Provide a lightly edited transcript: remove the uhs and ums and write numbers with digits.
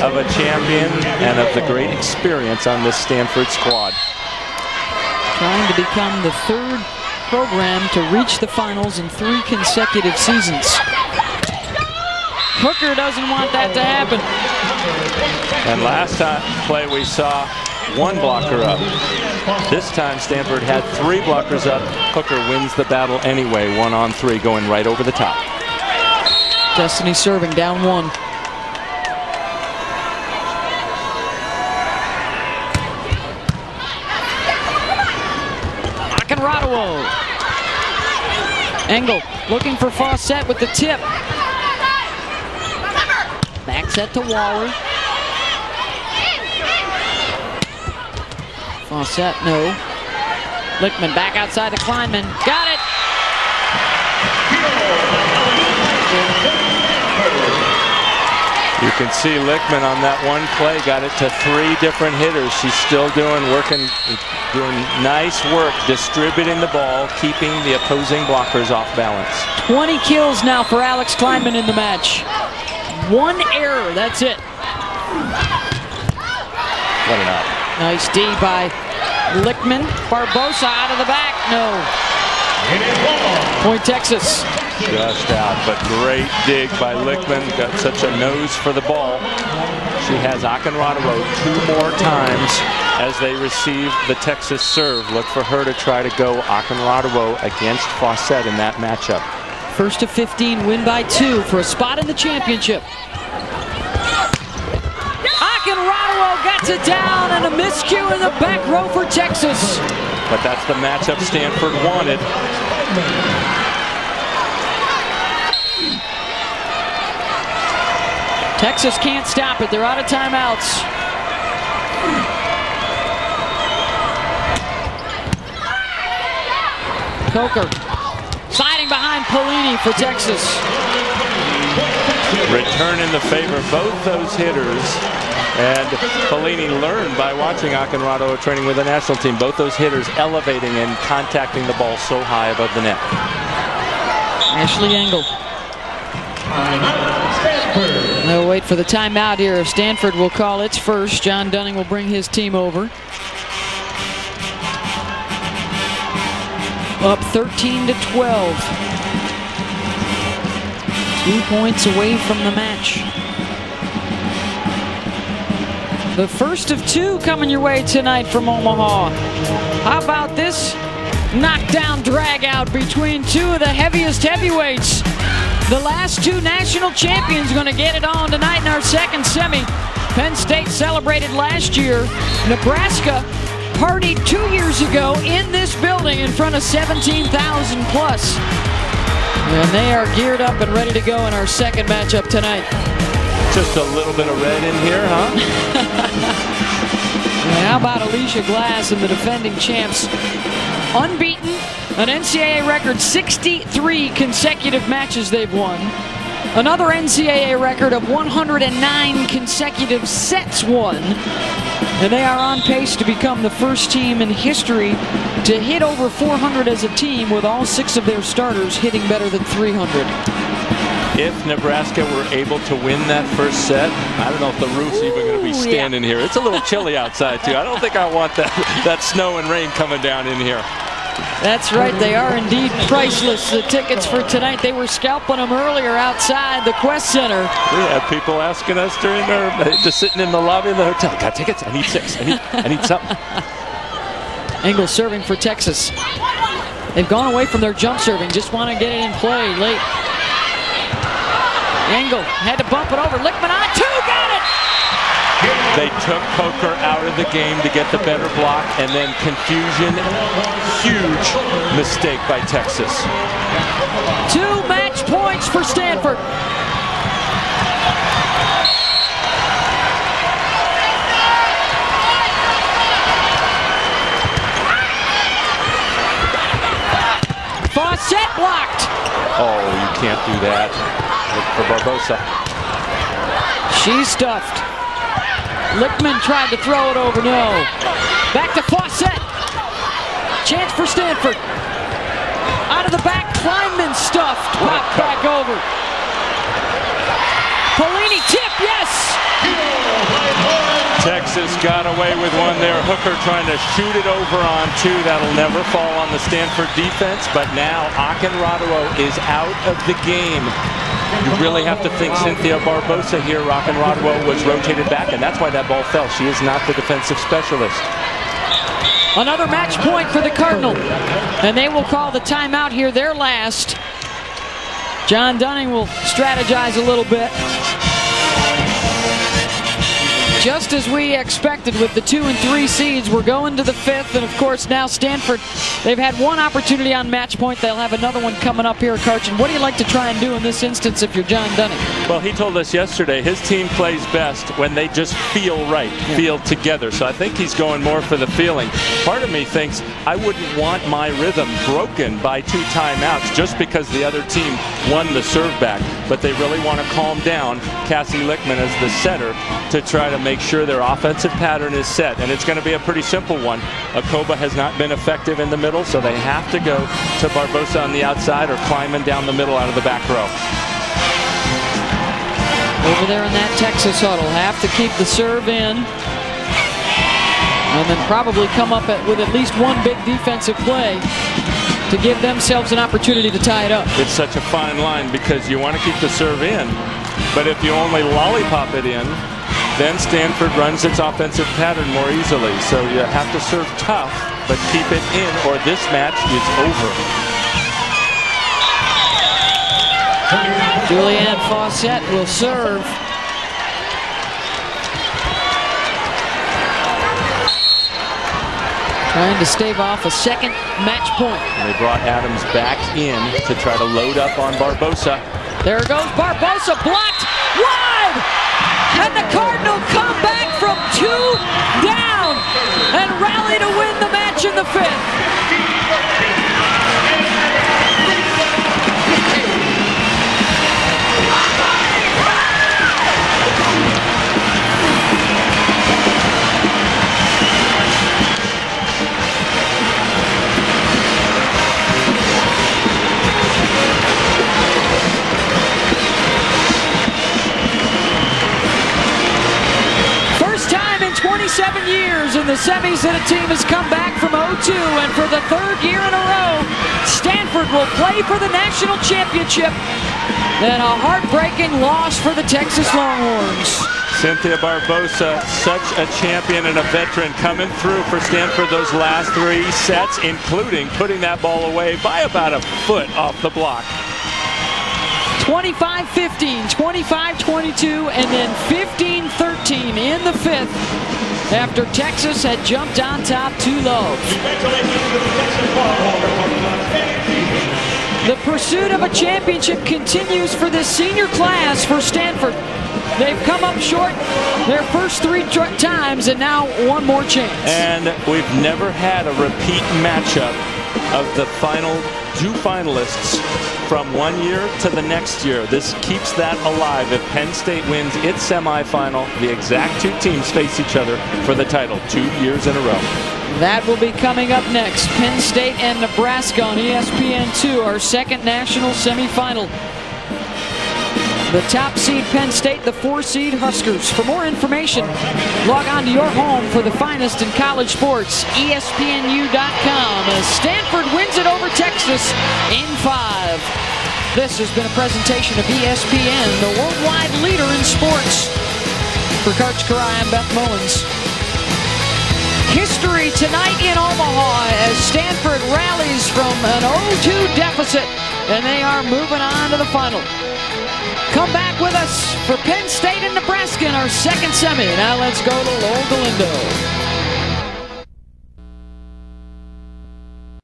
of a champion and of the great experience on this Stanford squad. Trying to become the third program to reach the finals in 3 consecutive seasons. Hooker doesn't want that to happen. And last play we saw 1 blocker up. This time Stanford had 3 blockers up. Hooker wins the battle anyway, 1 on 3, going right over the top. Destiny serving, down 1. Akinradawo. Engel looking for Fawcett with the tip. Back set to Waller. Fawcett, no. Lichtman back outside to Kleinman. Got it! You can see Lichtman on that one play got it to 3 different hitters. She's still doing nice work distributing the ball, keeping the opposing blockers off balance. 20 kills now for Alex Kleinman in the match. 1 error, that's it. What an out. Nice D by Lichtman. Barbosa out of the back. No. Point Texas. Just out, but great dig by Lichtman. Got such a nose for the ball. She has Akinradawo 2 more times as they receive the Texas serve. Look for her to try to go Akinradawo against Fawcett in that matchup. First to 15, win by 2 for a spot in the championship. Akinradawo gets it down, and a miscue in the back row for Texas. But that's the matchup Stanford wanted. Texas can't stop it. They're out of timeouts. Coker sliding behind Polini for Texas. Return in the favor of both those hitters. And Polini learned by watching Akinradawo training with the national team. Both those hitters elevating and contacting the ball so high above the net. Ashley Engel. They'll wait for the timeout here. Stanford will call its first. John Dunning will bring his team over. Up 13-12. 2 points away from the match. The first of 2 coming your way tonight from Omaha. How about this knockdown drag out between 2 of the heaviest heavyweights? The last 2 national champions going to get it on tonight in our second semi. Penn State celebrated last year. Nebraska partied 2 years ago in this building in front of 17,000 plus. And they are geared up and ready to go in our second matchup tonight. Just a little bit of red in here, huh? How about Alicia Glass and the defending champs? Unbeaten, an NCAA record 63 consecutive matches they've won. Another NCAA record of 109 consecutive sets won. And they are on pace to become the first team in history to hit over 400 as a team, with all 6 of their starters hitting better than 300. If Nebraska were able to win that first set, I don't know if the roof's even going to be standing here. It's a little chilly outside, too. I don't think I want that snow and rain coming down in here. That's right. They are indeed priceless. The tickets for tonight, they were scalping them earlier outside the Quest Center. We had people asking us during their, just sitting in the lobby of the hotel, got tickets? I need 6. I need something. Engel serving for Texas. They've gone away from their jump serving. Just want to get it in play late. Engel had to bump it over. Lichtman on 2, got it! They took Coker out of the game to get the better block, and then confusion, huge mistake by Texas. 2 match points for Stanford. Fawcett blocked. Oh, you can't do that. Look for Barbosa. She's stuffed. Lichtman tried to throw it over, no. Back to Fawcett. Chance for Stanford. Out of the back, Kleinman stuffed. Popped back over. Polini tip, yes! Texas got away with one there. Hooker trying to shoot it over on two. That'll never fall on the Stanford defense. But now Akinradawo is out of the game. You really have to think Cynthia Barbosa here. Akinradawo was rotated back, and that's why that ball fell. She is not the defensive specialist. Another match point for the Cardinal. And they will call the timeout here, their last. John Dunning will strategize a little bit. Just as we expected with the 2 and 3 seeds, we're going to the 5th, and of course now Stanford, they've had one opportunity on match point. They'll have another one coming up here. Karchin, what do you like to try and do in this instance if you're John Dunning? Well, he told us yesterday his team plays best when they just feel right, feel together. So I think he's going more for the feeling. Part of me thinks I wouldn't want my rhythm broken by 2 timeouts just because the other team won the serve back. But they really want to calm down Cassie Lickman as the setter to try to make sure their offensive pattern is set. And it's going to be a pretty simple one. Akoba has not been effective in the middle, so they have to go to Barbosa on the outside or climbing down the middle out of the back row. Over there in that Texas huddle, have to keep the serve in. And then probably come up with at least one big defensive play to give themselves an opportunity to tie it up. It's such a fine line because you want to keep the serve in, but if you only lollipop it in, then Stanford runs its offensive pattern more easily. So you have to serve tough, but keep it in, or this match is over. Julianne Fawcett will serve. Trying to stave off a second match point. And they brought Adams back in to try to load up on Barbosa. There goes Barbosa, blocked wide! And the Cardinal come back from 2 down and rally to win the match in the 5th. First time in 27 years in the semis that a team has come back from 0-2, and for the 3rd year in a row, Stanford will play for the national championship. And a heartbreaking loss for the Texas Longhorns. Cynthia Barbosa, such a champion and a veteran, coming through for Stanford those last 3 sets, including putting that ball away by about a foot off the block. 25-15, 25-22, and then 15-13 in the 5th after Texas had jumped on top 2-0. The pursuit of a championship continues for this senior class for Stanford. They've come up short their first 3 times, and now one more chance. And we've never had a repeat matchup of the final 2 finalists from one year to the next year. This keeps that alive. If Penn State wins its semifinal, the exact 2 teams face each other for the title 2 years in a row. That will be coming up next. Penn State and Nebraska on ESPN2, our second national semifinal. The top seed Penn State, the 4 seed Huskers. For more information, log on to your home for the finest in college sports, ESPNU.com, as Stanford wins it over Texas in 5. This has been a presentation of ESPN, the worldwide leader in sports. For Karch Karai, I'm Beth Mullins. History tonight in Omaha as Stanford rallies from an 0-2 deficit, and they are moving on to the final. Come back with us for Penn State and Nebraska in our second semi. Now let's go to Lowell Galindo.